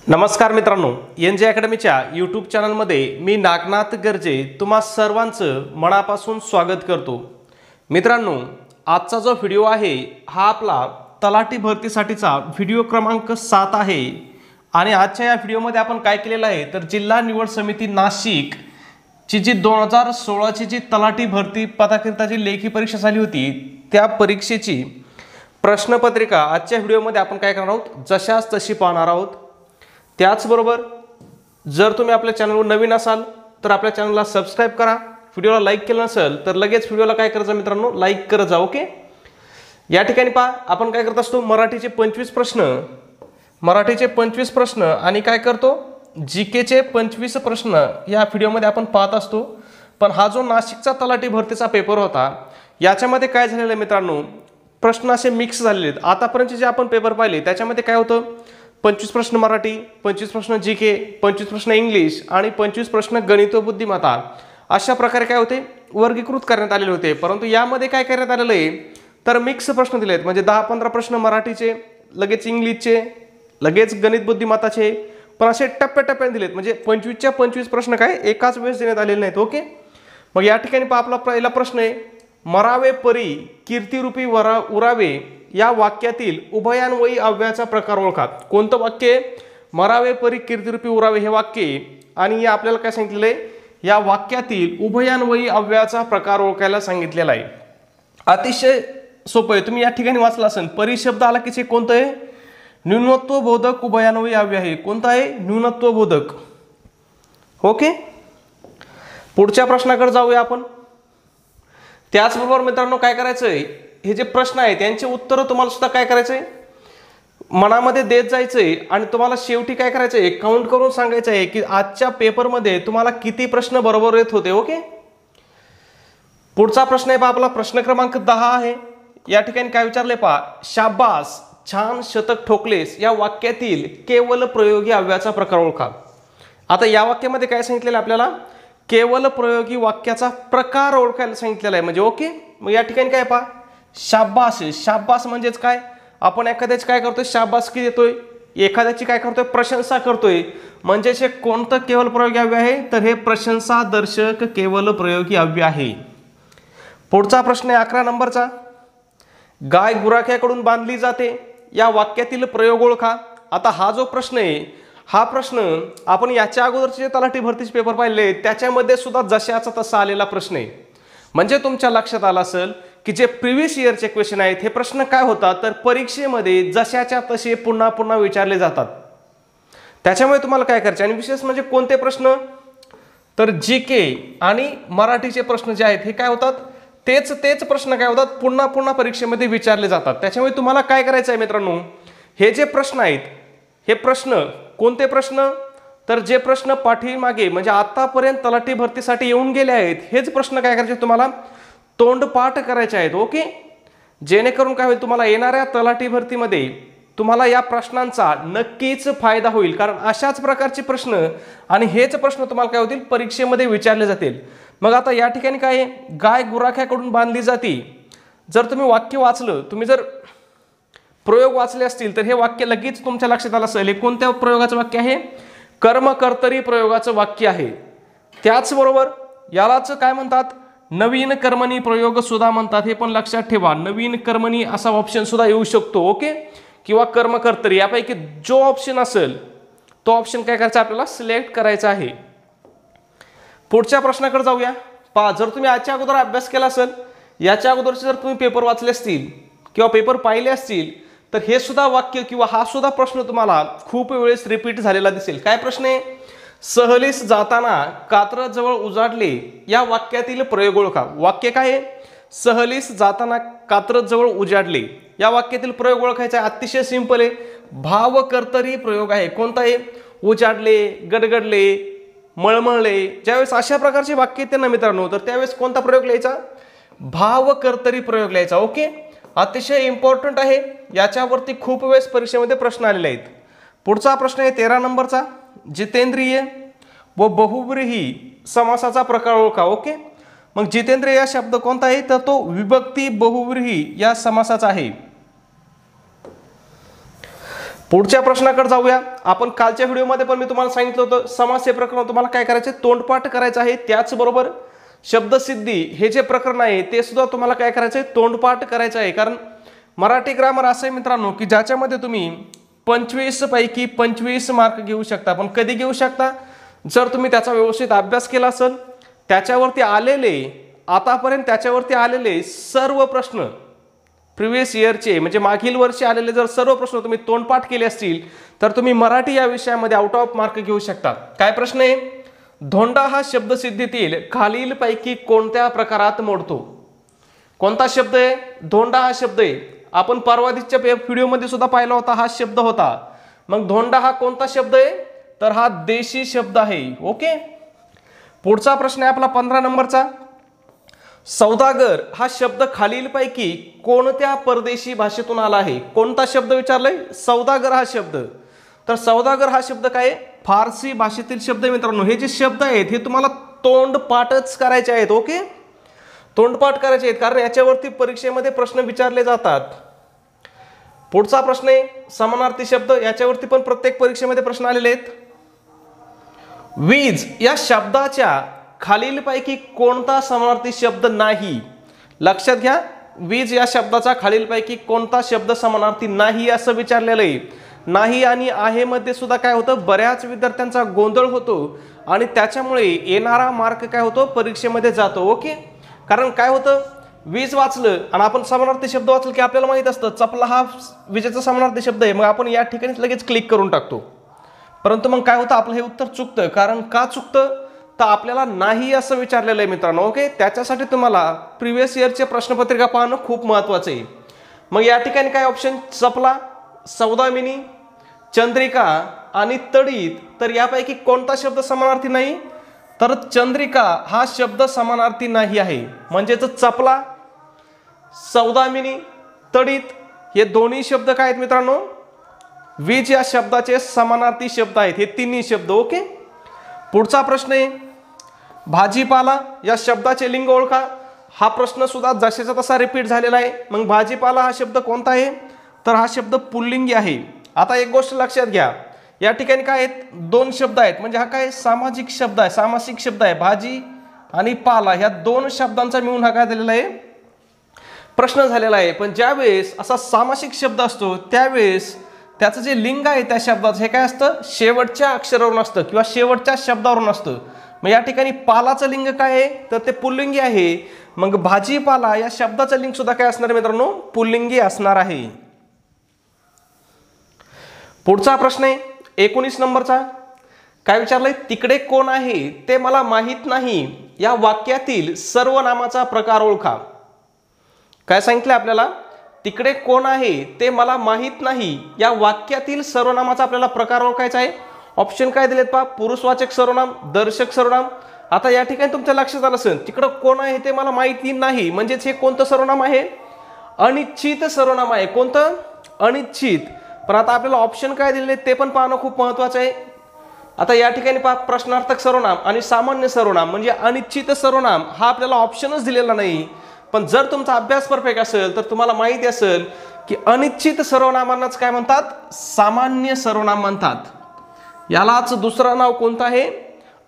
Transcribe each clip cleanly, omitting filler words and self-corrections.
नमस्कार मित्रांनो, एन जे अकॅडमीच्या यूट्यूब चॅनलमध्ये मी नागनाथ गर्जे तुम्हा सर्वांचं मनापासून स्वागत करतो। मित्रांनो, आजचा जो व्हिडिओ आहे हा आपला तलाठी भरतीसाठीचा व्हिडिओ क्रमांक 7 आहे आणि आजच्या या व्हिडिओमध्ये आपण काय केलेलं आहे तर जिल्हा निवड समिती नाशिक ची जी 2016 ची जी तलाठी भरती पदाकरिता जी लेखी परीक्षा झाली होती त्या परीक्षेची प्रश्नपत्रिका आजच्या व्हिडिओमध्ये आपण काय करणार आहोत जशास तशी पाहणार आहोत। त्याचबरोबर जर तुम्ही आपल्या चॅनलवर नवीन असाल तर आपल्या चॅनलला सबस्क्राइब करा, व्हिडिओला लाईक केलं नसेल तर लगेच व्हिडिओला काय करायचं मित्रांनो लाईक करत जा। ओके, या ठिकाणी पहा आपण काय करत असतो मराठीचे 25 प्रश्न आणि काय करतो जीकेचे 25 प्रश्न या व्हिडिओमध्ये आपण पाहत असतो। पण हा जो नाशिकचा तलाठी भरतीचा पेपर होता याच्यामध्ये काय झालेलं आहे मित्रांनो प्रश्न असे मिक्स झालेले आहेत। आतापर्यंत जे आपण पेपर पाहिले त्याच्यामध्ये काय होतं 25 प्रश्न मराठी, 25 प्रश्न जीके, 25 प्रश्न इंग्लिश आणि 25 प्रश्न गणित व बुद्धिमत्ता अशा प्रकारे काय होते वर्गीकृत करण्यात आलेले होते। परंतु यामध्ये काय करण्यात आलेलं आहे तर मिक्स प्रश्न दिलेत, म्हणजे 10-15 प्रश्न मराठीचे, लगेच इंग्लिशचे, लगेच गणित बुद्धिमत्ताचे, पण असे टप्प्याटप्प्याने दिलेत, म्हणजे 25च्या 25 प्रश्न काय एकाच वेळेस देण्यात आलेले नाहीत। ओके, मग या ठिकाणी पहा आपला पहिला प्रश्न आहे मरावे परी कीर्तिरूपी उरावे या वाक्यातील उभयान्वयी अव्ययाचा प्रकार ओळखा। कोणतं वाक्य मरावे परी कीर्तिरूपी उरावे हे वाक्य आणि या आपल्याला काय सांगितलेलं आहे या वाक्यातील उभयान्वयी अव्ययाचा प्रकार ओळखायला सांगितलेला आहे। अतिशय सोपं आहे, तुम्ही या ठिकाणी वाचलं असेल परी शब्द आला की कोणतं आहे न्यूनत्व बोधक उभयान्वयी अव्यय आहे। कोणतं आहे न्यूनत्व बोधक। ओके, पुढच्या प्रश्नाकडे जाऊया आपण। त्याचबरोबर मित्रांनो काय करायचंय हे जे प्रश्न आहेत त्यांचे उत्तर तुम्हाला सुद्धा काय करायचंय मनामध्ये देत जायचंय आणि तुम्हाला शेवटी काय करायचंय काउंट करून सांगायचं आहे की आजच्या पेपरमध्ये तुम्हाला किती प्रश्न बरोबर येत होते। ओके, पुढचा प्रश्न आहे पहा आपला प्रश्न क्रमांक 10 आहे। या ठिकाणी काय विचारले पहा शाबास छान शतक ठोकलेस या वाक्यातील केवल प्रयोगी अव्ययाचा प्रकार ओळखा। आता या वाक्यामध्ये काय सांगितलेलं आपल्याला केवल प्रयोगी वाक्याचा प्रकार ओळखायला सांगितलेला आहे, म्हणजे ओके। मग या ठिकाणी काय पहा शाबास, शाबास म्हणजेच काय आपण एखाद्याची काय करतोय शाबासकी देतोय, एखाद्याची काय करतोय प्रशंसा करतोय, म्हणजे हे कोणतं केवल प्रयोगी अव्यय आहे तर हे प्रशंसा दर्शक केवल प्रयोगी अव्यय आहे। पुढचा प्रश्न आहे 11 नंबरचा गाय गुराख्याकडून बांधली जाते या वाक्यातील प्रयोग ओळखा। आता हा जो प्रश्न आहे हा प्रश्न आपण याच्या अगोदरचे जे तलाठी भरतीचे पेपर पाहिले त्याच्यामध्ये सुद्धा जशाचा तसा आलेला प्रश्न आहे, म्हणजे तुमच्या लक्षात आलं असेल की जे प्रिव्हियस इयरचे क्वेश्चन आहेत हे प्रश्न काय होतात तर परीक्षेमध्ये जशाच्या तसे पुन्हा पुन्हा विचारले जातात। त्याच्यामुळे तुम्हाला काय करायचे आणि विशेष म्हणजे कोणते प्रश्न तर जीके आणि मराठीचे प्रश्न जे आहेत हे काय होतात तेच प्रश्न काय होतात पुन्हा पुन्हा परीक्षेमध्ये विचारले जातात। त्याच्यामुळे तुम्हाला काय करायचं आहे मित्रांनो हे जे प्रश्न आहेत हे प्रश्न कोणते प्रश्न तर जे प्रश्न पाठीमागे म्हणजे आतापर्यंत तलाठी भरतीसाठी येऊन गेले आहेत हेच प्रश्न काय करायचे तुम्हाला तोंडपाठ करायचे आहेत। ओके, जेणेकरून काय होईल तुम्हाला येणाऱ्या तलाठी भरतीमध्ये तुम्हाला या प्रश्नांचा नक्कीच फायदा होईल, कारण अशाच प्रकारचे प्रश्न आणि हेच प्रश्न तुम्हाला काय होतील परीक्षेमध्ये विचारले जातील। मग आता या ठिकाणी काय आहे गाय गुराख्याकडून बांधली जाते, जर तुम्ही वाक्य वाचलं तुम्ही जर प्रयोग वाचले असतील तर हे वाक्य लगेच तुमच्या लक्षात आलं असेल हे कोणत्या प्रयोगाचं वाक्य आहे कर्मकर्तरी प्रयोगाचं वाक्य आहे। त्याचबरोबर यालाच काय म्हणतात नवीन कर्मणी प्रयोग सुद्धा म्हणतात, हे पण लक्षात ठेवा। नवीन कर्मणी असा ऑप्शन सुद्धा येऊ शकतो। ओके, किंवा कर्मकर्तरी यापैकी जो ऑप्शन असेल तो ऑप्शन काय करायचा आपल्याला सिलेक्ट करायचा आहे। पुढच्या प्रश्नाकडे जाऊया पहा जर तुम्ही आजच्या अगोदर अभ्यास केला असेल याच्या अगोदरचे जर तुम्ही पेपर वाचले असतील किंवा पेपर पाहिले असतील तर हे सुद्धा वाक्य किंवा हा सुद्धा प्रश्न तुम्हाला खूप वेळेस रिपीट झालेला दिसेल। काय प्रश्न आहे सहलीस जाताना कात्रज जवळ उजाडले या वाक्यातील प्रयोग ओळखा। वाक्य काय आहे सहलीस जाताना कात्रज जवळ उजाडले या वाक्यातील प्रयोग ओळखायचा आहे। अतिशय सिंपल आहे भावकर्तरी प्रयोग आहे। कोणता आहे उजाडले गडगडले मळमळले ज्यावेळेस अशा प्रकारचे वाक्य येते ना मित्रांनो तर त्यावेळेस कोणता प्रयोग लिहायचा भावकर्तरी प्रयोग लिहायचा। ओके, अतिशय इम्पॉर्टंट आहे, याच्यावरती खूप वेळेस परीक्षेमध्ये प्रश्न आलेले आहेत। पुढचा प्रश्न आहे 13 नंबरचा जितेंद्रिय व बहुव्रीही समासाचा प्रकार ओळखा। ओके, मग जितेंद्रिय या शब्द कोणता आहे तर तो विभक्ती बहुव्रीही या समासाचा आहे। पुढच्या प्रश्नाकडे जाऊया. आपण कालच्या व्हिडिओमध्ये पण मी तुम्हाला सांगितलं होतं समास हे प्रकरण तुम्हाला काय करायचे, तोंडपाठ करायचं आहे. त्याचबरोबर शब्दसिद्धी हे जे प्रकरण आहे ते सुद्धा तुम्हाला काय करायचं आहे, तोंडपाठ करायचं आहे. कारण मराठी ग्रामर असं आहे मित्रांनो की ज्याच्यामध्ये तुम्ही 25 पैकी 25 मार्क घेऊ शकता. पण कधी घेऊ शकता, जर तुम्ही त्याचा व्यवस्थित अभ्यास केला असेल, त्याच्यावरती आलेले आतापर्यंत त्याच्यावरती आलेले सर्व प्रश्न प्रिव्हियस इयरचे म्हणजे मागील वर्षी आलेले जर सर्व प्रश्न तुम्ही तोंडपाठ केले असतील तर तुम्ही मराठी या विषयामध्ये आउट ऑफ मार्क घेऊ शकता. काय प्रश्न आहे, धोंडा हा शब्दसिद्धीतील खालीलपैकी कोणत्या प्रकारात मोडतो. कोणता शब्द आहे, धोंडा हा शब्द आहे. आपण परवादीच्या व्हिडिओमध्ये सुद्धा पाहिला होता, हा शब्द होता. मग धोंडा हा कोणता शब्द आहे, तर हा देशी शब्द आहे. ओके. पुढचा प्रश्न आहे आपला 15 नंबरचा. सौदागर हा शब्द खालीलपैकी कोणत्या परदेशी भाषेतून आला आहे. कोणता शब्द विचारलाय, सौदागर हा शब्द. तर सौदागर हा शब्द काय, फारसी भाषेतील शब्द आहे मित्रांनो. हे जे शब्द आहेत हे तुम्हाला तोंडपाठच करायचे आहेत. ओके, तोंडपाठ करायचे आहेत कारण याच्यावरती परीक्षेमध्ये प्रश्न विचारले जातात. पुढचा प्रश्न आहे समानार्थी शब्द. याच्यावरती पण प्रत्येक परीक्षेमध्ये प्रश्न आलेले आहेत. वीज या शब्दाच्या खालीलपैकी कोणता समानार्थी शब्द नाही. लक्षात घ्या, वीज या शब्दाचा खालीलपैकी कोणता शब्द समानार्थी नाही असं विचारलेलं आहे. नाही आणि आहे मध्ये सुद्धा काय होतं, बऱ्याच विद्यार्थ्यांचा गोंधळ होतो आणि त्याच्यामुळे येणारा मार्क काय होतो, परीक्षेमध्ये जातो. ओके, कारण काय होतं, वीज वाचलं आणि आपण समानार्थी शब्द वाचलं की आपल्याला माहित असतं चपला हा विजेचा समानार्थी शब्द आहे, मग आपण या ठिकाणी लगेच क्लिक करून टाकतो. परंतु मग काय होतं, आपलं हे उत्तर चुकतं. कारण का चुकतं, तर आपल्याला नाही असं विचारलेलं आहे मित्रांनो. ओके, त्याच्यासाठी तुम्हाला प्रिव्हियस इयरचे प्रश्नपत्रिका पाहणं खूप महत्त्वाचं आहे. मग या ठिकाणी काय ऑप्शन, चपला, सौदामिनी, चंद्रिका आणि तडीत. तर यापैकी कोणता शब्द समानार्थी नाही, तर चंद्रिका हा शब्द समानार्थी नाही आहे. म्हणजेच चपला, सौदामिनी, तडीत हे दोन्ही शब्द काय आहेत मित्रांनो, वीज या शब्दाचे समानार्थी शब्द आहेत, हे तिन्ही शब्द. ओके. पुढचा प्रश्न आहे भाजीपाला या शब्दाचे लिंग ओळखा. हा प्रश्न सुद्धा जशाचा तसा रिपीट झालेला आहे. मग भाजीपाला हा शब्द कोणता आहे, तर हा शब्द पुल्लिंगी आहे. आता एक गोष्ट लक्षात घ्या, या ठिकाणी काय आहेत, दोन शब्द आहेत. म्हणजे हा काय सामाजिक शब्द आहे, सामासिक शब्द आहे. भाजी आणि पाला ह्या दोन शब्दांचा मिळून हा काय झालेला आहे, प्रश्न झालेला आहे. पण ज्यावेळेस असा सामासिक शब्द असतो त्यावेळेस त्याचं जे लिंग आहे त्या शब्दाचं हे काय असतं, शेवटच्या अक्षरावरून असतं किंवा शेवटच्या शब्दावरून असतं. मग या ठिकाणी पालाचं लिंग काय आहे, तर ते पुल्लिंगी आहे. मग भाजीपाला या शब्दाचं लिंग सुद्धा काय असणार मित्रांनो, पुल्लिंगी असणार आहे. पुढचा प्रश्न आहे 19 नंबरचा. काय विचारलंय, तिकडे कोण आहे ते मला माहित नाही या वाक्यातील सर्वनामाचा प्रकार ओळखा. काय सांगितलं आपल्याला, तिकडे कोण आहे ते मला माहित नाही या वाक्यातील सर्वनामाचा आपल्याला प्रकार ओळखायचा आहे. ऑप्शन काय दिलेत पहा, पुरुषवाचक सर्वनाम, दर्शक सर्वनाम. आता या ठिकाणी तुमच्या लक्षात आलं असेल, तिकडे कोण आहे ते मला माहिती नाही म्हणजेच हे कोणतं सर्वनाम आहे, अनिश्चित सर्वनाम आहे. कोणतं, अनिश्चित. पण आता आपल्याला ऑप्शन काय दिलेले ते पण पाहणं खूप महत्त्वाचं आहे. आता या ठिकाणी पहा, प्रश्नार्थक सर्वनाम आणि सामान्य सर्वनाम म्हणजे अनिश्चित सर्वनाम हा आपल्याला ऑप्शनच दिलेला नाही. पण जर तुमचा अभ्यास परफेक्ट असेल तर तुम्हाला माहिती असेल की अनिश्चित सर्वनामांनाच काय म्हणतात, सामान्य सर्वनाम म्हणतात. यालाच दुसरं नाव कोणतं आहे,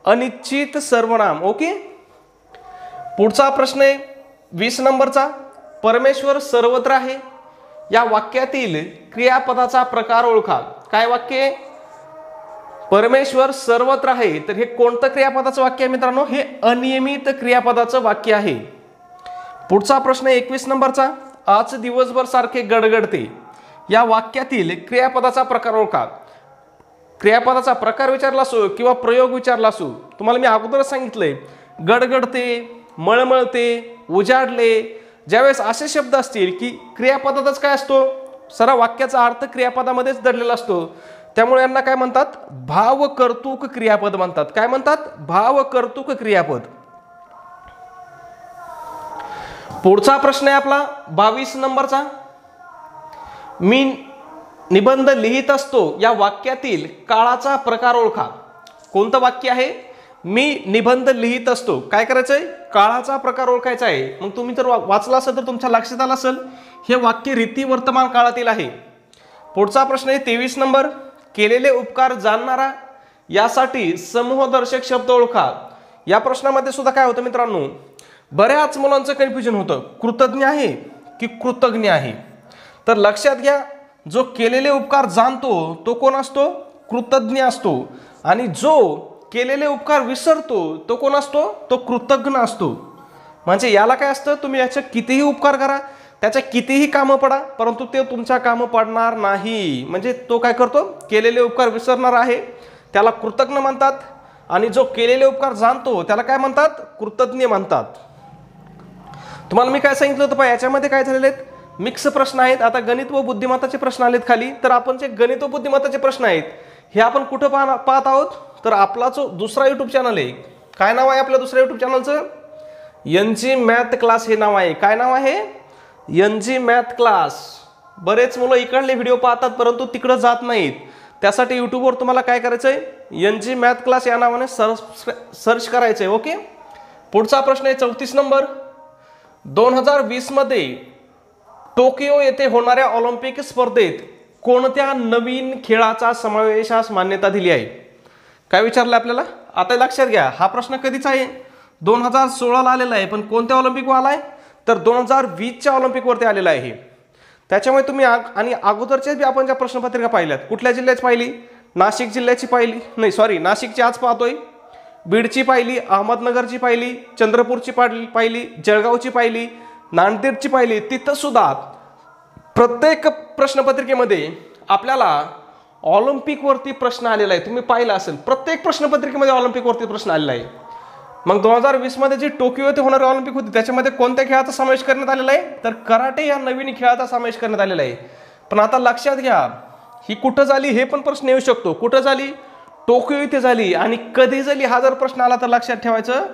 अनिश्चित सर्वनाम. ओके. पुढचा प्रश्न आहे 20 नंबरचा. परमेश्वर सर्वत्र आहे या वाक्यातील क्रियापदाचा प्रकार ओळखा. काय वाक्य, परमेश्वर सर्वत्र आहे. तर हे कोणतं क्रियापदाचं वाक्य आहे मित्रांनो, हे अनियमित क्रियापदाचं वाक्य आहे. पुढचा प्रश्न 21 नंबरचा. आज दिवसभर सारखे गडगडते या वाक्यातील क्रियापदाचा प्रकार ओळखा. क्रियापदाचा प्रकार विचारला असो किंवा प्रयोग विचारला असो, तुम्हाला मी अगोदरच सांगितलंय, गडगडते, मळमळते, उजाडले, ज्यावेळेस असे शब्द असतील की क्रियापदातच काय असतो, सारा वाक्याचा अर्थ क्रियापदामध्येच दडलेला असतो, त्यामुळे यांना काय म्हणतात, भावकर्तृक क्रियापद म्हणतात. काय म्हणतात, भावकर्तृक क्रियापद. पुढचा प्रश्न आहे आपला 22 नंबरचा. मी निबंध लिहित असतो या वाक्यातील काळाचा प्रकार ओळखा. कोणतं वाक्य आहे, मी निबंध लिहित असतो. काय करायचंय, काळाचा प्रकार ओळखायचा आहे. मग तुम्ही जर वाचला असेल तर तुमच्या लक्षात आलं असेल हे वाक्य रीती वर्तमान काळातील आहे. पुढचा प्रश्न आहे 23 नंबर. केलेले उपकार जाणणारा यासाठी समूहदर्शक शब्द ओळखा. या प्रश्नामध्ये सुद्धा काय होतं मित्रांनो, बऱ्याच मुलांचं कन्फ्युजन होतं, कृतज्ञ आहे की कृतज्ञ आहे. तर लक्षात घ्या, जो केलेले उपकार जाणतो तो कोण असतो, कृतज्ञ असतो. आणि जो केलेले उपकार विसरतो तो कोण असतो, तो कृतज्ञ असतो. म्हणजे याला काय असतं, तुम्ही याचे कितीही उपकार करा, त्याच्या कितीही कामं पडा, परंतु ते तुमच्या कामं पडणार नाही. म्हणजे तो काय करतो, केलेले उपकार विसरणार आहे, त्याला कृतज्ञ म्हणतात. आणि जो केलेले उपकार जाणतो त्याला काय म्हणतात, कृतज्ञ म्हणतात. तुम्हाला मी काय सांगितलं होतं, याच्यामध्ये काय झालेले आहेत, मिक्स प्रश्न आहेत. आता गणित व बुद्धिमत्ताचे प्रश्न आलेत खाली. तर आपण जे गणित व बुद्धिमत्ताचे प्रश्न आहेत हे आपण कुठं पाहत आहोत, तर आपला जो दुसरा युट्यूब चॅनल आहे, काय नाव आहे आपल्या दुसऱ्या युट्यूब चॅनलचं, NG मॅथ क्लास हे नाव आहे. काय नाव आहे, NG मॅथ क्लास. बरेच मुलं इकडले व्हिडिओ पाहतात परंतु तिकडं जात नाहीत. त्यासाठी यूट्यूबवर तुम्हाला काय करायचं आहे, NG मॅथ क्लास या नावाने सर्च करायचं आहे. ओके. पुढचा प्रश्न आहे 34 नंबर. 2020 मध्ये टोकियो येथे होणाऱ्या ऑलिम्पिक स्पर्धेत कोणत्या नवीन खेळाचा समावेशास मान्यता दिली आहे. काय विचारलं आपल्याला, आता लक्षात घ्या, हा प्रश्न कधीचा आहे, 2016ला आलेला आहे. पण कोणत्या ऑलिम्पिकवर आलाय, तर 2020च्या ऑलिम्पिकवरती आलेला आहे. त्याच्यामुळे तुम्ही आणि अगोदरच्या बी आपण ज्या प्रश्नपत्रिका पाहिल्यात, कुठल्या जिल्ह्याची पाहिली, नाशिक जिल्ह्याची पाहिली, नाही सॉरी नाशिकची आज पाहतोय, बीडची पाहिली, अहमदनगरची पाहिली, चंद्रपूरची पाहिली, जळगावची पाहिली, नांदेडची पाहिली. तिथं सुद्धा प्रत्येक प्रश्नपत्रिकेमध्ये आपल्याला ऑलिम्पिकवरती प्रश्न आलेला आहे. तुम्ही पाहिलं असेल, प्रत्येक प्रश्नपत्रिकेमध्ये ऑलिम्पिकवरती प्रश्न आलेला आहे. मग 2020 मध्ये जी टोकियो येथे होणारी ऑलिम्पिक होती त्याच्यामध्ये कोणत्या खेळाचा समावेश करण्यात आलेला आहे, तर कराटे या नवीन खेळाचा समावेश करण्यात आलेला आहे. पण आता लक्षात घ्या, ही कुठं झाली हे पण प्रश्न येऊ शकतो. कुठं झाली, टोकियो येथे झाली. आणि कधी झाली हा जर प्रश्न आला तर लक्षात ठेवायचं,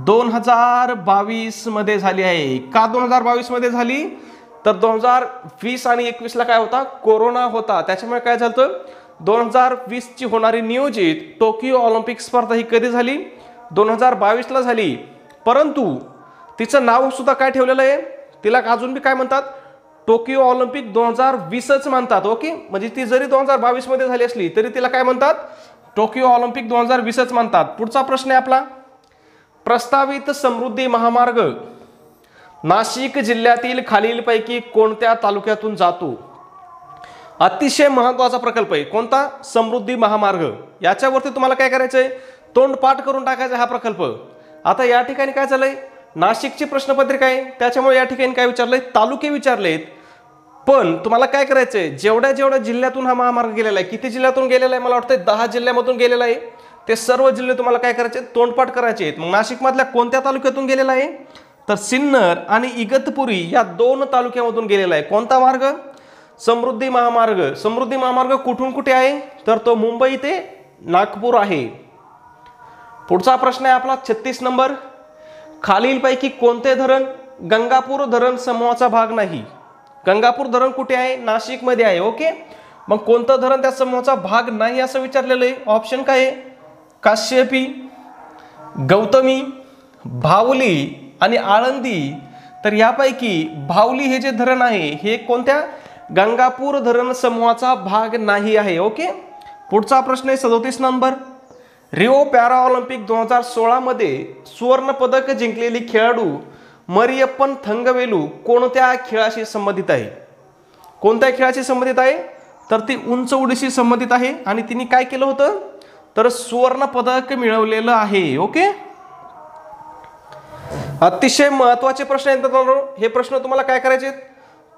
2022 मध्ये झाली आहे. का 2022 मध्ये झाली, तर 2020 आणि 21ला काय होता, कोरोना होता. त्याच्यामुळे काय झालं, 2020 ची होणारी नियोजित टोकियो ऑलिम्पिक स्पर्धा ही कधी झाली, 2022ला झाली. परंतु तिचं नाव सुद्धा काय ठेवलेलं आहे, तिला अजून बी काय म्हणतात, टोकियो ऑलिम्पिक 2020च म्हणतात. ओके. म्हणजे ती जरी 2022 मध्ये झाली असली तरी तिला काय म्हणतात, टोकियो ऑलिम्पिक 2020च म्हणतात. पुढचा प्रश्न आहे आपला, प्रस्तावित समृद्धी महामार्ग नाशिक जिल्ह्यातील खालीलपैकी कोणत्या तालुक्यातून जातो. अतिशय महत्वाचा प्रकल्प आहे. कोणता, समृद्धी महामार्ग. याच्यावरती तुम्हाला काय करायचंय, तोंडपाठ करून टाकायचा हा प्रकल्प. आता या ठिकाणी काय झालंय, नाशिकची प्रश्नपत्रिका आहे त्याच्यामुळे या ठिकाणी काय विचारलंय, तालुके विचारलेत. पण तुम्हाला काय करायचंय, जेवढ्या जेवढ्या जिल्ह्यातून हा महामार्ग गेलेला आहे, किती जिल्ह्यातून गेलेला आहे, मला वाटतं 10 जिल्ह्यामधून गेलेला आहे. ते सर्व जिल्हे तुम्हाला काय करायचे, तोंडपाठ करायचे आहेत. मग नाशिक मधल्या कोणत्या तालुक्यातून गेलेला आहे, तर सिन्नर आणि इगतपुरी या 2 तालुक्यामधून गेलेला आहे. कोणता मार्ग, समृद्धी महामार्ग. समृद्धी महामार्ग कुठून कुठे आहे, तर तो मुंबई ते नागपूर आहे. पुढचा प्रश्न आहे आपला 36 नंबर. खालीलपैकी कोणते धरण गंगापूर धरण समूहाचा भाग नाही. गंगापूर धरण कुठे आहे, नाशिक मध्ये आहे. ओके. मग कोणतं धरण त्या समूहाचा भाग नाही असं विचारलेलं आहे. ऑप्शन काय आहे, काश्यपी, गौतमी, भावली आणि आळंदी. तर यापैकी भावली हे जे धरण आहे हे कोणत्या, गंगापूर धरण समूहाचा भाग नाही आहे. ओके. पुढचा प्रश्न आहे 37 नंबर. रिओ पॅरा ऑलिम्पिक 2016 मध्ये सुवर्ण पदक जिंकलेली खेळाडू मरियप्पन थंगवेलू कोणत्या खेळाशी संबंधित आहे. कोणत्या खेळाशी संबंधित आहे, तर ती उंच उडीशी संबंधित आहे. आणि तिने काय केलं होतं, तर सुवर्ण पदक मिळवलेलं आहे. ओके. अतिशय महत्वाचे प्रश्न आहेत. हे प्रश्न तुम्हाला काय करायचे,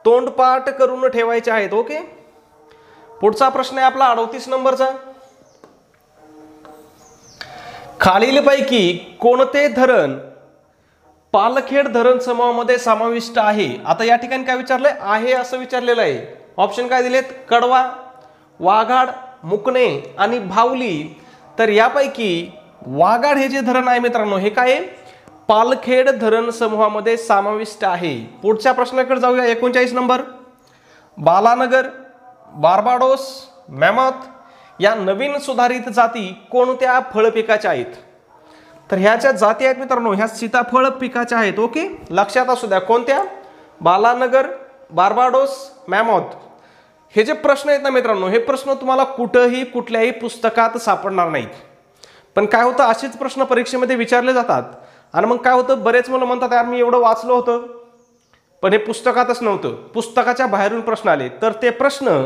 तोंडपाठ करून ठेवायचे आहेत. ओके. पुढचा प्रश्न आहे आपला 38 नंबरचा. खालीलपैकी कोणते धरण पालखेड धरण समूहामध्ये समाविष्ट आहे. आता या ठिकाणी काय विचारलंय, आहे असं विचारलेलं आहे. ऑप्शन काय दिलेत, कडवा, वाघाड, मुकणे आणि भावली. तर यापैकी वाघाड हे जे धरण आहे मित्रांनो हे काय आहे, पालखेड धरण समूहामध्ये समाविष्ट आहे. पुढच्या प्रश्नाकडे जाऊया 39 नंबर. बालानगर, बार्बाडोस, मॅमॉथ या नवीन सुधारित जाती कोणत्या फळ पिकाच्या आहेत. तर ह्याच्या जाती आहेत मित्रांनो, ह्या सीताफळ पिकाच्या आहेत. ओके. लक्षात असू द्या, कोणत्या, बालानगर, बार्बाडोस, मॅमॉथ हे जे प्रश्न आहेत ना मित्रांनो, हे प्रश्न तुम्हाला कुठेही कुठल्याही पुस्तकात सापडणार नाहीत. पण काय होतं, असेच प्रश्न परीक्षेमध्ये विचारले जातात. आणि मग काय होतं, बरेच मुलं म्हणतात यार मी एवढं वाचलं होतं पण हे पुस्तकातच नव्हतं, पुस्तकाच्या बाहेरून प्रश्न आले. तर ते प्रश्न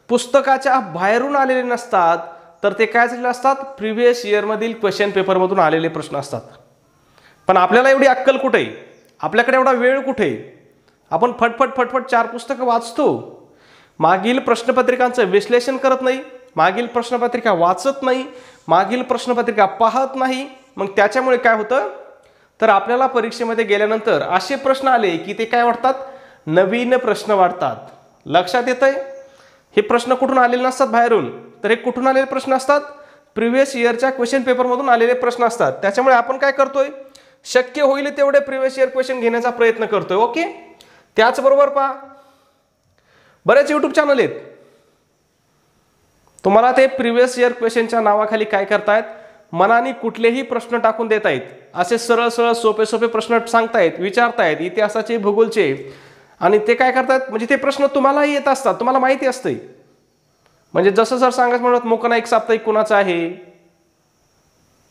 पुस्तकाच्या बाहेरून आलेले नसतात, तर ते काय झालेले असतात, प्रिव्हियस इयरमधील क्वेश्चन पेपरमधून आलेले प्रश्न असतात. पण आपल्याला एवढी अक्कल कुठे, आपल्याकडे एवढा वेळ कुठे, आपण फटफट 4 पुस्तकं वाचतो, मागील प्रश्नपत्रिकांचं विश्लेषण करत नाही, मागील प्रश्नपत्रिका वाचत नाही, मागील प्रश्नपत्रिका पाहत नाही. मग त्याच्यामुळे काय होतं, तर आपल्याला परीक्षेमध्ये गेल्यानंतर असे प्रश्न आले की ते काय वाटतात, नवीन प्रश्न वाटतात. लक्षात येतंय, हे प्रश्न कुठून आलेले नसतात बाहेरून, तर हे कुठून आलेले प्रश्न असतात, प्रिव्हियस इयरच्या क्वेश्चन पेपरमधून आलेले प्रश्न असतात. त्याच्यामुळे आपण काय करतोय, शक्य होईल तेवढे प्रिव्हियस इयर क्वेश्चन घेण्याचा प्रयत्न करतोय. ओके. त्याचबरोबर पहा, बरेच यूट्यूब चॅनल आहेत, तुम्हाला ते प्रिव्हियस इयर क्वेश्चनच्या नावाखाली काय करतायत, मनाने कुठलेही प्रश्न टाकून देत आहेत. असे सरळ सरळ सोपे प्रश्न सांगतायत, विचारतायत, इतिहासाचे, भूगोलचे. आणि ते काय करतात, म्हणजे ते प्रश्न तुम्हालाही येत असतात, तुम्हाला माहिती असते. म्हणजे जसं सर सांगायचं म्हणत, मोकनाईक साप्ताहिक कुणाचा आहे,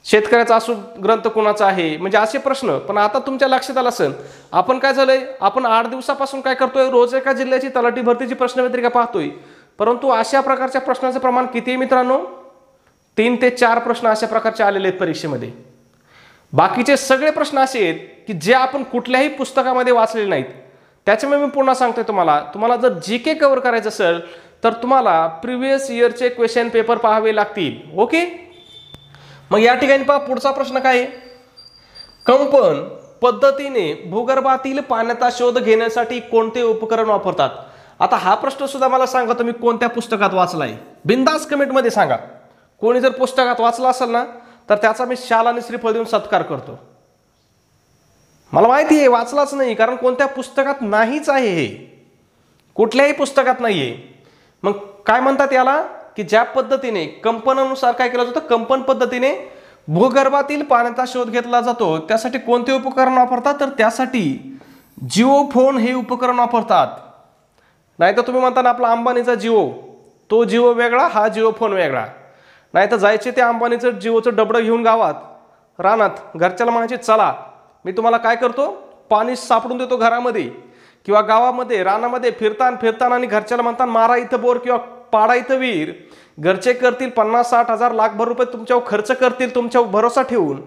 शेतकऱ्याचा आसू ग्रंथ कुणाचा आहे, म्हणजे असे प्रश्न. पण आता तुमच्या लक्षात आलं असेल, आपण काय झालंय, आपण 8 दिवसापासून काय करतोय, रोज एका जिल्ह्याची तलाठी भरतीची प्रश्नपत्रिका पाहतोय. परंतु अशा प्रकारच्या प्रश्नाचं प्रमाण किती आहे मित्रांनो, 3 ते 4 प्रश्न अशा प्रकारचे आलेले आहेत परीक्षेमध्ये. बाकीचे सगळे प्रश्न असे आहेत की जे आपण कुठल्याही पुस्तकामध्ये वाचलेले नाहीत. त्याच्यामुळे मी पुन्हा सांगतोय तुम्हाला जर जीके कव्हर करायचं असेल तर तुम्हाला प्रिव्हियस इयरचे क्वेश्चन पेपर पाहावे लागतील. ओके. मग या ठिकाणी पहा, पुढचा प्रश्न काय आहे, कंपन पद्धतीने भूगर्भातील पाण्याचा शोध घेण्यासाठी कोणते उपकरण वापरतात. आता हा प्रश्न सुद्धा मला सांगा, तुम्ही कोणत्या पुस्तकात वाचलाय, बिंदास कमेंटमध्ये सांगा. कोणी जर पुस्तकात वाचला असेल ना, तर त्याचा मी शाल आणि श्रीफळ देऊन सत्कार करतो. मला माहिती आहे वाचलाच नाही, कारण कोणत्या पुस्तकात नाहीच आहे, हे कुठल्याही पुस्तकात नाहीये. मग काय म्हणतात याला, की ज्या पद्धतीने कंपनानुसार काय केलं जातं, कंपन पद्धतीने भूगर्भातील पाण्याचा शोध घेतला जातो, त्यासाठी कोणते उपकरण वापरतात, तर त्यासाठी जिओफोन हे उपकरण वापरतात. नाही तर तुम्ही म्हणता ना आपला अंबानीचा जिओ, तो जिओ वेगळा, हा जिओफोन वेगळा. नाही तर जायचे ते अंबानीचं जिओचं डबडं घेऊन गावात रानात, घरच्याला म्हणायचे चला मी तुम्हाला काय करतो, पाणी सापडून देतो घरामध्ये किंवा गावामध्ये रानामध्ये फिरताना आणि घरच्याला म्हणता मारा इथं बोर किंवा पाडा इथं विहीर. घरचे करतील 50-60 हजार लाखभर रुपये तुमच्यावर खर्च करतील, तुमच्यावर भरोसा ठेवून,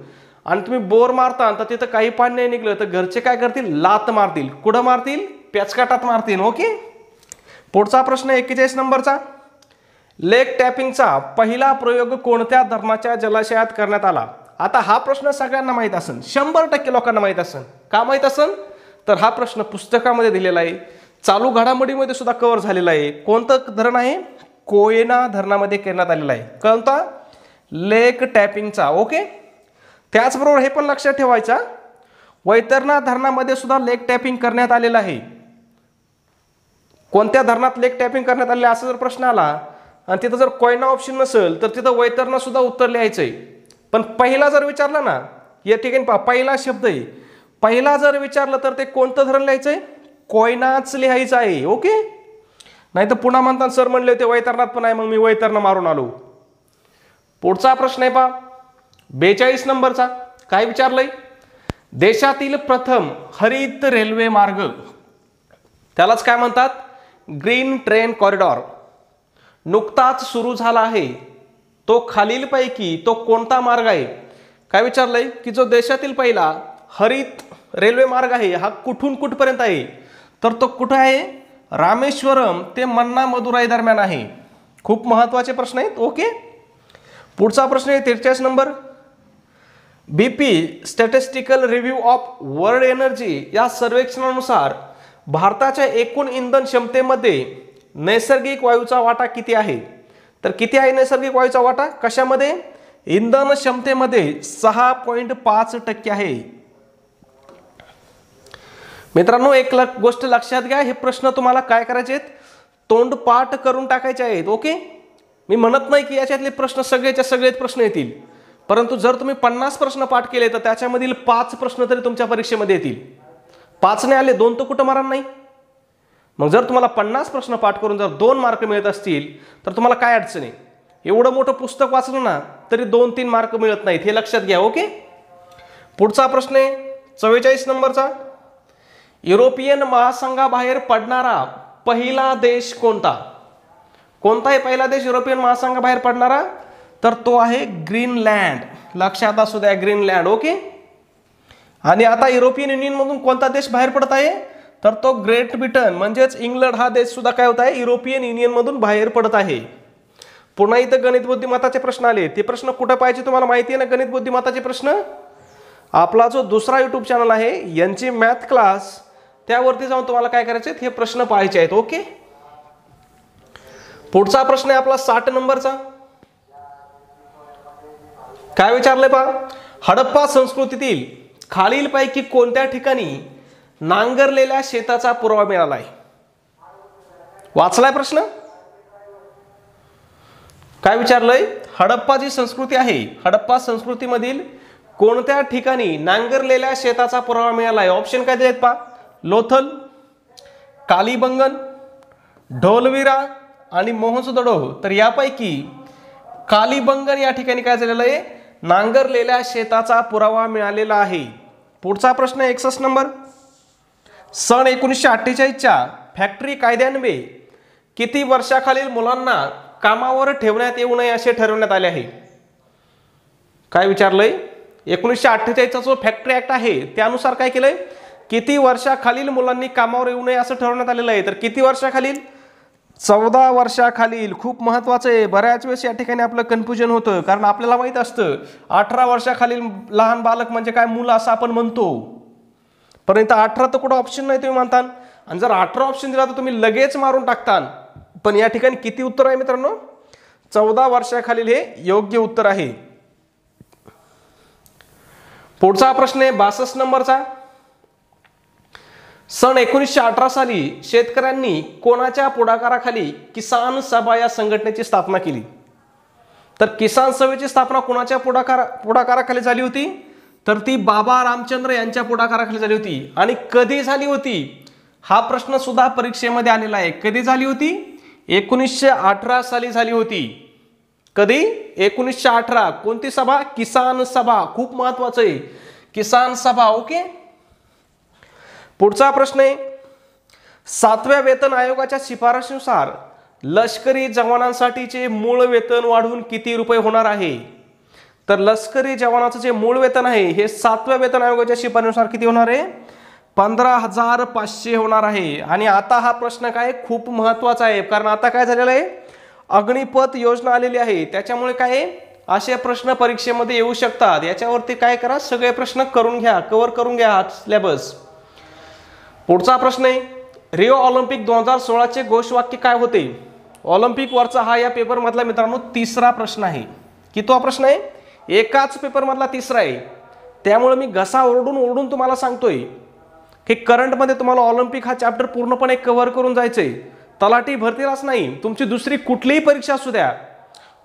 आणि तुम्ही बोर मारता तर तिथं काही पाणी नाही निघलं तर घरचे काय करतील, लात मारतील. कुठं मारतील, पेचकाटात मारतील. ओके. पुढचा प्रश्न 41 नंबरचा, लेक टॅपिंगचा पहिला प्रयोग कोणत्या धरणाच्या जलाशयात करण्यात आला. आता हा प्रश्न सगळ्यांना माहित असेल, 100% लोकांना माहित असेल. का माहित असेल, तर हा प्रश्न पुस्तकामध्ये दिलेला आहे, चालू घडामोडीमध्ये सुद्धा कव्हर झालेला आहे. कोणतं धरण आहे, कोयना धरणामध्ये करण्यात आलेला आहे. कोणता, लेक टॅपिंगचा. ओके. त्याचबरोबर हे पण लक्षात ठेवायचा, वैतरणा धरणामध्ये सुद्धा लेक टॅपिंग करण्यात आलेलं आहे. कोणत्या धरणात लेक टॅपिंग करण्यात आले असा जर प्रश्न आला आणि तिथं जर कोयना ऑप्शन नसेल तर तिथं वैतरणा सुद्धा उत्तर लिहायचंय. पण पहिला जर विचारला ना, या ठिकाणी पहा पहिला शब्द आहे, पहिला जर विचारलं तर ते कोणतं धरण लिहायचंय, कोयनाच लिहायचं आहे. ओके. नाही तर पुन्हा म्हणतात सर म्हणले होते वैतरणात पण आहे, मग मी वैतरणा मारून आलो. पुढचा प्रश्न आहे पहा 42 नंबरचा, काय विचारलंय, देशातील प्रथम हरित रेल्वे मार्ग, त्यालाच काय म्हणतात, ग्रीन ट्रेन कॉरिडॉर, नुकताच सुरू झाला आहे. तो खालीलपैकी तो कोणता मार्ग आहे. काय विचारलंय, की जो देशातील पहिला हरित रेल्वे मार्ग आहे हा कुठून कुठपर्यंत आहे, तर तो कुठे आहे, रामेश्वरम ते मन्ना मदुराई दरम्यान आहे. खूप महत्त्वाचे प्रश्न आहेत. ओके. पुढचा प्रश्न आहे 43 number, BP statistical review of world energy या सर्वेक्षणानुसार भारताच्या एकूण इंधन क्षमतेमध्ये नैसर्गिक वायूचा वाटा किती आहे. तर किती आहे नैसर्गिक वायूचा वाटा, कशामध्ये, इंधन क्षमतेमध्ये 6.5% आहे. मित्रांनो एक गोष्ट लक्षात घ्या, हे प्रश्न तुम्हाला काय करायचे आहेत, तोंडपाठ करून टाकायचे आहेत. ओके. मी म्हणत नाही की याच्यातले प्रश्न सगळेच्या सगळेच प्रश्न येतील, परंतु जर तुम्ही 50 प्रश्न पाठ केले तर त्याच्यामधील 5 प्रश्न तरी तुमच्या परीक्षेमध्ये येतील. 5 नाही आले 2 तर कुठं मारा नाही. मग जर तुम्हाला 50 प्रश्न पाठ करून जर 2 मार्क मिळत असतील तर तुम्हाला काय अडचण आहे? एवढं मोठं पुस्तक वाचलं ना तरी 2-3 मार्क मिळत नाहीत, हे लक्षात घ्या. ओके. पुढचा प्रश्न आहे 44 नंबरचा. युरोपियन महासंघाबाहेर पडणारा पहिला देश कोणता? कोणता आहे पहिला देश युरोपियन महासंघाबाहेर पडणारा? तर तो आहे ग्रीनलँड. लक्षात असू द्या, ग्रीनलँड. ओके. आणि आता युरोपियन युनियन मधून कोणता देश बाहेर पडत आहे? तर तो ग्रेट ब्रिटन म्हणजेच इंग्लंड हा देश सुद्धा काय होत आहे? युरोपियन युनियन मधून बाहेर पडत आहे. पुन्हा इथं गणित बुद्धिमत्ताचे प्रश्न आले. ते प्रश्न कुठे पाहिजे तुम्हाला माहिती आहे ना? गणित बुद्धिमत्ताचे प्रश्न आपला जो दुसरा युट्यूब चॅनल आहे यांची मॅथ क्लास, त्यावरती जाऊन तुम्हाला काय करायचे हे प्रश्न पाहायचे आहेत. ओके. पुढचा प्रश्न आहे आपला 60 नंबरचा. काय विचारलंय पहा? हडप्पा संस्कृतीतील खालीलपैकी कोणत्या ठिकाणी नांगरलेल्या शेताचा पुरावा मिळाला आहे? वाचलाय प्रश्न? काय विचारलंय? हडप्पा जी संस्कृती आहे, हडप्पा संस्कृतीमधील कोणत्या ठिकाणी नांगरलेल्या शेताचा पुरावा मिळाला आहे? ऑप्शन काय दिलेत पहा? लोथल, कालीबंगन, ढोलविरा आणि मोहनजोदडो. तर यापैकी कालीबंगन या ठिकाणी काय झालेलं आहे? नांगरलेल्या शेताचा पुरावा मिळालेला आहे. पुढचा प्रश्न 61 नंबर. सन 1948च्या फॅक्टरी कायद्यान्वये किती वर्षाखालील मुलांना कामावर ठेवण्यात येऊ नये असे ठरवण्यात आले आहे? काय विचारलंय? 1948चा जो फॅक्टरी ऍक्ट आहे त्यानुसार काय केलंय? किती वर्षाखालील मुलांनी कामावर येऊ नये असं ठरवण्यात आलेलं आहे. तर किती वर्षाखालील? 14 वर्षाखालील. खूप महत्वाचं आहे. बऱ्याच वेळेस या ठिकाणी आपलं कन्फ्युजन होतं, कारण आपल्याला माहित असतं 18 वर्षाखालील लहान बालक म्हणजे काय? मुलं असं आपण म्हणतो. परंतु 18 तर कुठं ऑप्शन नाही तुम्ही म्हणता. आणि जर 18 ऑप्शन दिला तर तुम्ही लगेच मारून टाकता. पण या ठिकाणी किती उत्तर आहे मित्रांनो? 14 वर्षाखालील हे योग्य उत्तर आहे. पुढचा प्रश्न आहे 62 नंबरचा. सन 1918 साली शेतकऱ्यांनी कोणाच्या पुढाकाराखाली किसान सभा या संघटनेची स्थापना केली? तर किसान सभेची स्थापना कोणाच्या पुढाकाराखाली झाली होती? तर ती बाबा रामचंद्र यांच्या पुढाकाराखाली झाली होती. आणि कधी झाली होती हा प्रश्न सुद्धा परीक्षेमध्ये आलेला आहे. कधी झाली होती? 1918 साली झाली होती. कधी? 1918. कोणती सभा? किसान सभा. खूप महत्वाचं आहे, किसान सभा. ओके. पुढचा प्रश्न आहे 7व्या वेतन आयोगाच्या शिफारशीनुसार लष्करी जवानांसाठीचे मूळ वेतन वाढवून किती रुपये होणार आहे? तर लष्करी जवानाचं जे मूळ वेतन आहे हे 7व्या वेतन आयोगाच्या शिफारशीनुसार किती होणार आहे? 15,500 होणार आहे. आणि आता हा प्रश्न काय खूप महत्वाचा आहे, कारण आता काय झालेलं आहे? अग्निपथ योजना आलेली आहे. त्याच्यामुळे काय असे प्रश्न परीक्षेमध्ये येऊ शकतात. याच्यावरती काय करा? सगळे प्रश्न करून घ्या, कव्हर करून घ्या सिलेबस. पुढचा प्रश्न आहे रिओ ऑलिम्पिक 2016चे घोषवाक्य काय होते? ऑलिम्पिक वरचा हा या पेपर मधला मित्रांनो तिसरा प्रश्न आहे. कितवा प्रश्न आहे? एकाच पेपर मधला तिसरा आहे. त्यामुळे मी घसा ओरडून तुम्हाला सांगतोय की करंट मध्ये तुम्हाला ऑलिम्पिक हा चॅप्टर पूर्णपणे कव्हर करून जायचंय. तलाठी भरतीलाच नाही, तुमची दुसरी कुठलीही परीक्षा असू द्या,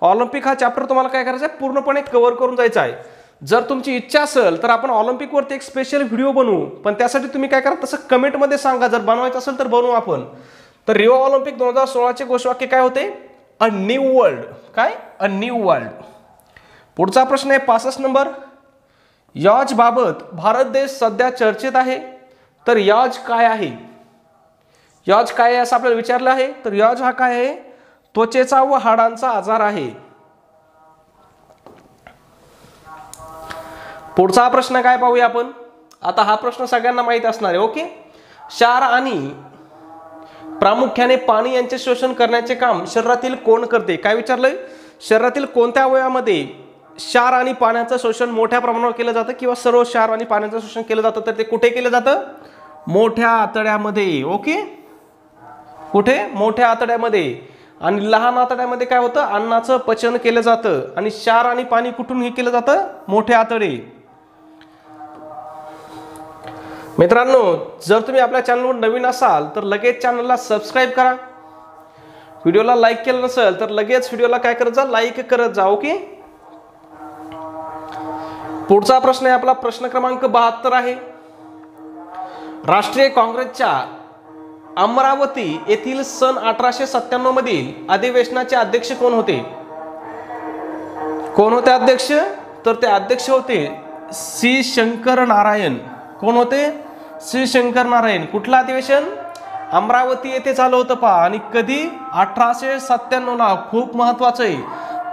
ऑलिम्पिक हा चॅप्टर तुम्हाला काय करायचा आहे? पूर्णपणे कव्हर करून जायचा आहे. जर तुमची इच्छा असेल तर आपण ऑलिम्पिक वरती एक स्पेशल व्हिडिओ बनवू, पण त्यासाठी तुम्ही काय करा तसं कमेंट मध्ये सांगा. जर बनवायचं असेल तर बनवू आपण. तर रिओ ऑलिम्पिक 2016चे घोषवाक्य काय होते? A new world. काय? A new world. पुढचा प्रश्न आहे 65 नंबर. याज बाबत भारत देश सध्या चर्चेत आहे. तर याज काय आहे? याज काय आहे असं आपल्याला विचारलं आहे. तर याज हा काय आहे? त्वचेचा व हाडांचा आजार आहे. पुढचा प्रश्न काय पाहूया आपण. आता हा प्रश्न सगळ्यांना माहित असणार आहे. ओके. क्षार आणि प्रामुख्याने पाणी यांचे शोषण करण्याचे काम शरीरातील कोण करते? काय विचारलंय? शरीरातील कोणत्या अवयवामध्ये क्षार आणि पाण्याचं शोषण मोठ्या प्रमाणावर केलं जातं किंवा सर्व क्षार आणि पाण्याचं शोषण केलं जातं? तर ते कुठे केलं जातं? मोठ्या आतड्यामध्ये. ओके. कुठे? मोठ्या आतड्यामध्ये. आणि लहान आतड्यामध्ये काय होतं? अन्नाचं पचन केलं जातं. आणि क्षार आणि पाणी कुठून हे केलं जातं? मोठे आतडे. मित्रांनो, जर तुम्ही आपल्या चॅनलवर नवीन असाल तर लगेच चॅनलला सबस्क्राईब करा. व्हिडिओला लाईक केलं नसेल तर लगेच व्हिडिओला काय करत जा? लाईक करत जा. ओके. पुढचा प्रश्न आहे आपला प्रश्न क्रमांक 72 आहे. राष्ट्रीय काँग्रेसच्या अमरावती येथील सन 1897 मधील अधिवेशनाचे अध्यक्ष कोण होते? कोण होते अध्यक्ष? तर ते अध्यक्ष होते सी शंकर नारायण. कोण होते? सी शंकर नारायण. कुठलं अधिवेशन? अमरावती येथे झालं होतं पहा. आणि कधी? 1897 ला. खूप महत्वाचं आहे,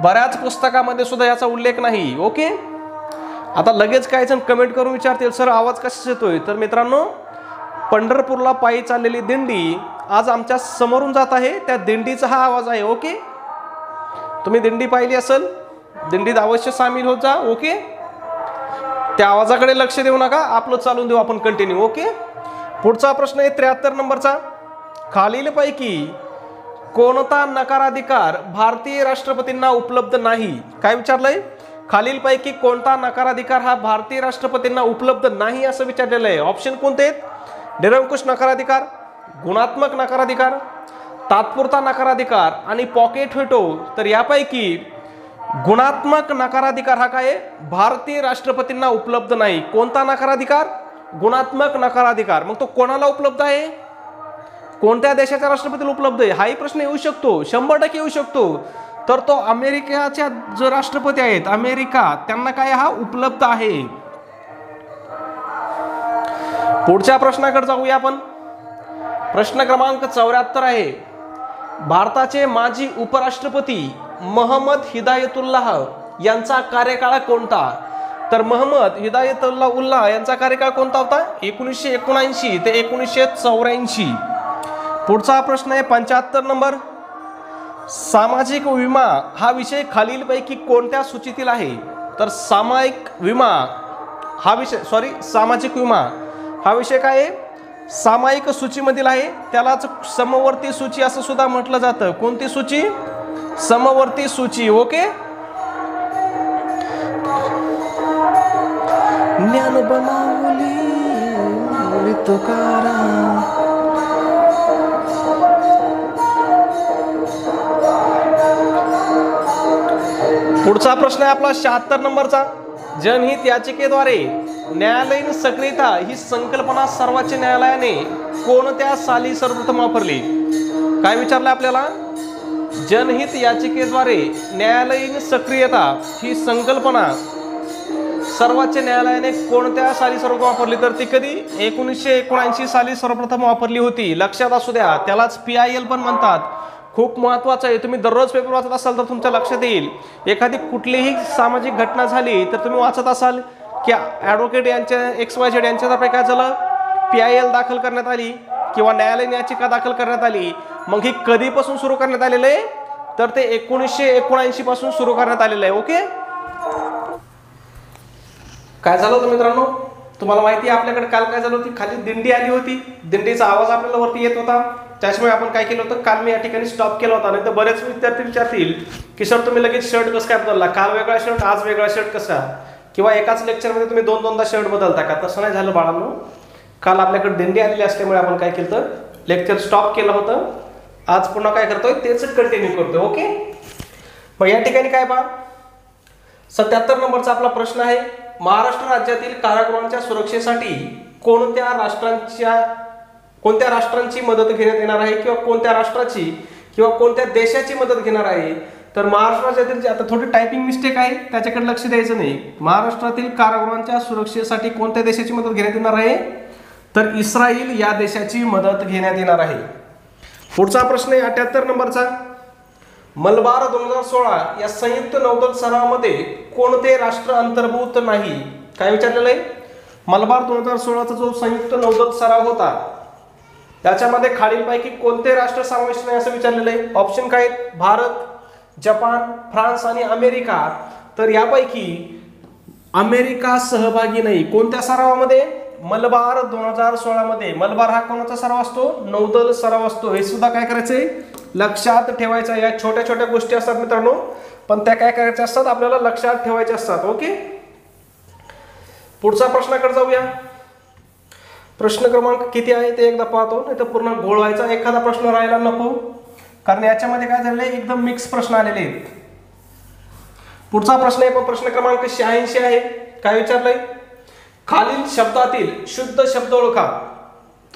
बऱ्याच पुस्तकामध्ये सुद्धा याचा उल्लेख नाही. ओके. आता लगेच काही जण कमेंट करून विचारतील सर आवाज कशाचा येतोय? तर मित्रांनो, पंढरपूरला पायी चाललेली दिंडी आज आमच्या समोरून जात आहे, त्या दिंडीचा हा आवाज आहे. ओके. तुम्ही दिंडी पाहिली असेल, दिंडीत अवश्य सामील होत जा. ओके. त्या आवाजाकडे लक्ष देऊ नका, आपलं चालून देऊ आपण कंटिन्यू. ओके. पुढचा प्रश्न आहे 73 नंबरचा. खालीलपैकी कोणता नकाराधिकार भारतीय राष्ट्रपतींना उपलब्ध नाही? काय विचारलंय? खालीलपैकी कोणता नकाराधिकार हा भारतीय राष्ट्रपतींना उपलब्ध नाही असं विचारलेलं आहे. ऑप्शन कोणते आहेत? निरंकुश नकाराधिकार, गुणात्मक नकाराधिकार, तात्पुरता नकाराधिकार आणि पॉकेट व्हेटो. तर यापैकी गुणात्मक नकाराधिकार हा काय? भारतीय राष्ट्रपतींना उपलब्ध नाही. कोणता नकाराधिकार? गुणात्मक नकाराधिकार. मग तो कोणाला उपलब्ध आहे? कोणत्या देशाच्या राष्ट्रपतीला उपलब्ध आहे? हाही प्रश्न येऊ शकतो, 100% येऊ शकतो. तर तो अमेरिकेच्या जो राष्ट्रपती आहेत, अमेरिका, त्यांना काय हा उपलब्ध आहे. पुढच्या प्रश्नाकडे जाऊया आपण. प्रश्न क्रमांक 74 आहे. भारताचे माजी उपराष्ट्रपती मोहम्मद हिदायतुल्लाह यांचा कार्यकाळ कोणता? तर मोहम्मद हिदायतुल्लाह यांचा कार्यकाळ कोणता होता? 1979 ते 1984. पुढचा प्रश्न आहे 75 नंबर. सामाजिक विमा हा विषय खालीलपैकी कोणत्या सूचीतील आहे? तर सामाजिक विमा हा विषय काय आहे? सामायिक सूचीमधील आहे. त्यालाच समवर्ती सूची असं सुद्धा म्हटलं जातं. कोणती सूची? समवर्ती सूची. ओके. ज्ञानोबा माऊली तुकाराम. पुढचा प्रश्न आहे आपला 76 नंबरचा. जनहित याचिकेद्वारे न्यायालयीन सक्रियता ही संकल्पना सर्वोच्च न्यायालयाने कोणत्या साली सर्वप्रथम वापरली? काय विचारलं आपल्याला? जनहित याचिकेद्वारे न्यायालयीन सक्रियता ही संकल्पना सर्वोच्च न्यायालयाने कोणत्या साली सर्वप्रथम वापरली? तर ती कधी? 1979 साली सर्वप्रथम वापरली होती. लक्षात असू द्या, त्यालाच PIL पण म्हणतात. खूप महत्वाचं आहे. तुम्ही दररोज पेपर वाचत असाल तर तुमच्या लक्षात येईल. एखादी कुठलीही सामाजिक घटना झाली तर तुम्ही वाचत असाल की ॲडव्होकेट यांच्या XYZ यांच्यातर्फे काय झालं? PIL दाखल करण्यात आली किंवा न्यायालयीन याचिका दाखल करण्यात आली. मग ही कधीपासून सुरू करण्यात आलेलं आहे? तर ते 1979 पासून सुरू करण्यात आलेलं आहे. ओके. काय झालं होतं मित्रांनो? तुम्हाला माहिती आहे आपल्याकडे काल काय झालं होती? खाली दिंडी आली होती. दिंडीचा आवाज आपल्याला वरती येत होता. त्याच्यामुळे आपण काय केलं होतं? काल मी या ठिकाणी स्टॉप केला होता. नाही तर बरेच विद्यार्थी विचारतील की सर तुम्ही लगेच शर्ट कसं काय बदलला? काल वेगळा शर्ट, आज वेगळा शर्ट कसा? किंवा एकाच लेक्चरमध्ये तुम्ही 2-2दा शर्ट बदलता का? तसं नाही झालं बाळांनो. काल आपल्याकडे दिंडी आलेली असल्यामुळे आपण काय केलं? लेक्चर स्टॉप केलं होतं. आज पुन्हा काय करतोय? तेच कंटिन्यू करतोय. ओके. मग या ठिकाणी काय पहा, 77 नंबरचा आपला प्रश्न आहे. महाराष्ट्र राज्यातील कारागृहांच्या सुरक्षेसाठी कोणत्या राष्ट्रांची मदत घेण्यात येणार आहे किंवा कोणत्या राष्ट्राची किंवा कोणत्या देशाची मदत घेणार आहे? तर महाराष्ट्र राज्यातील, आता थोडी टायपिंग मिस्टेक आहे त्याच्याकडे लक्ष द्यायचं नाही. महाराष्ट्रातील कारागृहांच्या सुरक्षेसाठी कोणत्या देशाची मदत घेण्यात येणार आहे? तर इस्रायल या देशाची मदत घेण्यात येणार आहे. पुढचा प्रश्न आहे 78 नंबरचा. मलबार 2016 या संयुक्त नौदल सरावामध्ये कोणते राष्ट्र अंतर्भूत नाही? काय विचारलेलं आहे? मलबार 2016चा जो संयुक्त नौदल सराव होता त्याच्यामध्ये खालीलपैकी कोणते राष्ट्र समाविष्ट नाही असं विचारलेलं आहे. ऑप्शन काय आहेत? भारत, जपान, फ्रान्स आणि अमेरिका. तर यापैकी अमेरिका सहभागी नाही. कोणत्या सरावामध्ये? मलबार 2016 मध्ये. मलबार हा कोणाचा सराव असतो? नौदल सराव असतो. हे सुद्धा काय करायचंय? लक्षात ठेवायचं. या छोट्या छोट्या गोष्टी असतात मित्रांनो, पण त्या काय करायच्या असतात? आपल्याला लक्षात ठेवायच्या असतात. ओके. पुढचा प्रश्नाकडे जाऊया. प्रश्न क्रमांक किती आहे ते एकदा पाहतो, नाही तर पूर्ण गोळ व्हायचा. एखादा प्रश्न राहायला नको, कारण याच्यामध्ये काय झालेलं आहे? एकदम मिक्स प्रश्न आलेले आहेत. पुढचा प्रश्न आहे, पण प्रश्न क्रमांक 86 आहे. काय विचारलंय? खालील शब्दातील शुद्ध शब्द ओळखा.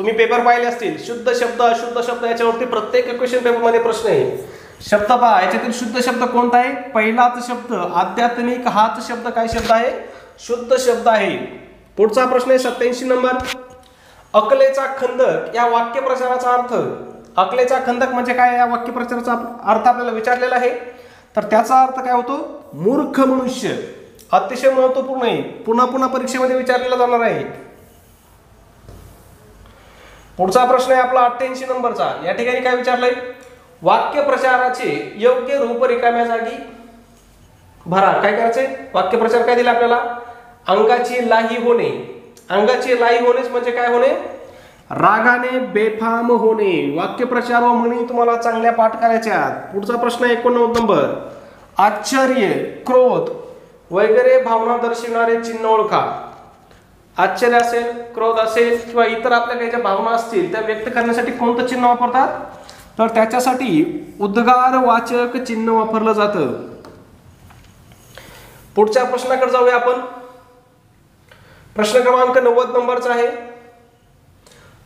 तुम्ही पेपर पाहिले असतील, शुद्ध शब्द अशुद्ध शब्द याच्यावरती प्रत्येक क्वेश्चन पेपर मध्ये प्रश्न आहे. शब्द पहा, याच्यातील शुद्ध शब्द कोणता आहे? पहिलाच शब्द आध्यात्मिक, हाच शब्द काय शब्द आहे? शुद्ध शब्द आहे. पुढचा प्रश्न आहे 87 नंबर. अकलेचा खंदक या वाक्यप्रचाराचा अर्थ. अकलेचा खंदक म्हणजे काय? या वाक्यप्रचाराचा अर्थ आपल्याला विचारलेला आहे. तर त्याचा अर्थ काय होतो? मूर्ख मनुष्य. अतिशय महत्वपूर्ण आहे, पुन्हा पुन्हा परीक्षेमध्ये विचारलेला जाणार आहे. पुढचा प्रश्न आहे आपला 88 नंबरचा. या ठिकाणी काय विचारलंय? वाक्यप्रचाराचे योग्य रूप रिकाम्या जागी भरा. काय करायचंय? वाक्यप्रचार काय दिला आपल्याला? अंगाची लाही होणे. अंगाची लाही होणेच म्हणजे काय होणे? रागाने बेफाम होणे. वाक्यप्रचार व म्हणी तुम्हाला चांगल्या पाठ करायच्या. पुढचा प्रश्न 89 नंबर. आश्चर्य, क्रोध वगैरे भावना दर्शविणारे चिन्ह ओळखा. आश्चर्य असेल, क्रोध असेल किंवा इतर आपल्या काही ज्या भावना असतील त्या व्यक्त करण्यासाठी कोणतं चिन्ह वापरतात? तर त्याच्यासाठी उद्गारवाचक चिन्ह वापरलं जातं. पुढच्या प्रश्नाकडे जाऊया आपण. प्रश्न क्रमांक 90 नंबरचा आहे.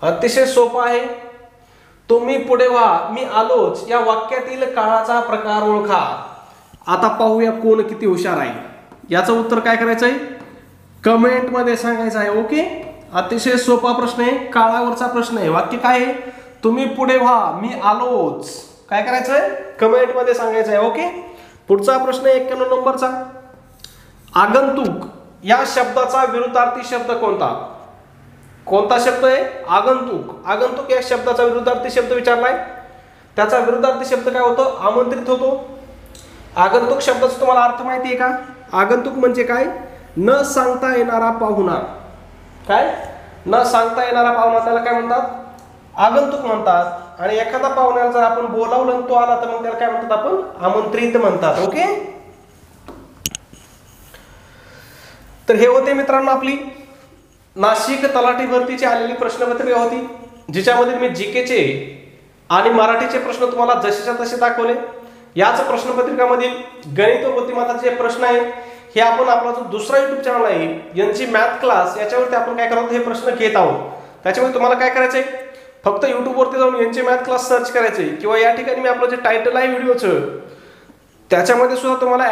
अतिशय सोपा आहे. तुम्ही पुढे व्हा, मी आलोच या वाक्यातील काळाचा प्रकार ओळखा. आता पाहूया कोण किती हुशार आहे. याचं उत्तर काय करायचंय? कमेंट मध्ये सांगायचं आहे. ओके, अतिशय सोपा प्रश्न आहे, काळावरचा प्रश्न आहे. वाक्य काय आहे? तुम्ही पुढे व्हा, मी आलोच. काय करायचंय? कमेंट मध्ये सांगायचं आहे. ओके. पुढचा प्रश्न 91 नंबरचा. आगंतुक या शब्दाचा विरुद्धार्थी शब्द कोणता? कोणता शब्द आहे? आगंतुक. आगंतुक या शब्दाचा विरुद्धार्थी शब्द विचारलाय. त्याचा विरुद्धार्थी शब्द काय होतो? आमंत्रित होतो. आगंतुक शब्दाचा तुम्हाला अर्थ माहिती आहे का? आगंतुक म्हणजे काय? न सांगता येणारा पाहुणा. काय? न सांगता येणारा पाहुणा, त्याला काय म्हणतात? आगंतुक म्हणतात. आणि एखादा पाहुण्याला जर आपण बोलावलं तो आला तर मग त्याला काय म्हणतात? आपण आमंत्रित म्हणतात. ओके. तर हे होते मित्रांनो आपली नाशिक तलाठी भरतीची आलेली प्रश्नपत्रिका होती, जिच्यामध्ये मी जीकेचे आणि मराठीचे प्रश्न तुम्हाला जसेच्या तसे दाखवले. याच प्रश्नपत्रिकामधील गणित व बुद्धिमत्ताचे प्रश्न आहे हे आपण आपला जो दुसरा युट्यूब चॅनल आहे यांची मॅथ क्लास, याच्यावरती आपण काय करतो? हे प्रश्न घेत आहोत. त्याच्यामुळे तुम्हाला काय करायचंय? फक्त युट्यूबवरती जाऊन यांचे मॅथ क्लास सर्च करायचे, किंवा या ठिकाणी मी आपलं जे टायटल आहे व्हिडिओचं त्याच्यामध्ये सुद्धा तुम्हाला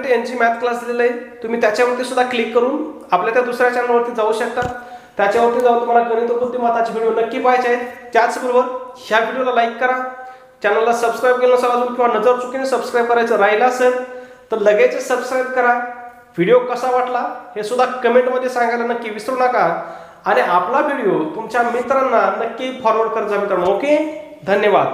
@यांची मॅथ क्लास दिलेला आहे. तुम्ही त्याच्यावरती सुद्धा क्लिक करून आपल्या त्या दुसऱ्या चॅनलवरती जाऊ शकता. त्याच्यावरती जाऊन तुम्हाला गणित व बुद्धिमत्ताचे व्हिडिओ नक्की पाहायचे आहेत. त्याचबरोबर ह्या व्हिडिओला लाईक करा, चॅनलला सबस्क्राईब केलं नसेल अजून किंवा नजर चुकीने सबस्क्राईब करायचं राहिलं असेल तर लगेच सबस्क्राईब करा. व्हिडिओ कसा वाटला हे सुद्धा कमेंटमध्ये सांगायला नक्की विसरू नका. आणि आपला व्हिडिओ तुमच्या मित्रांना नक्की फॉरवर्ड करत जा मित्रांनो. ओके, धन्यवाद.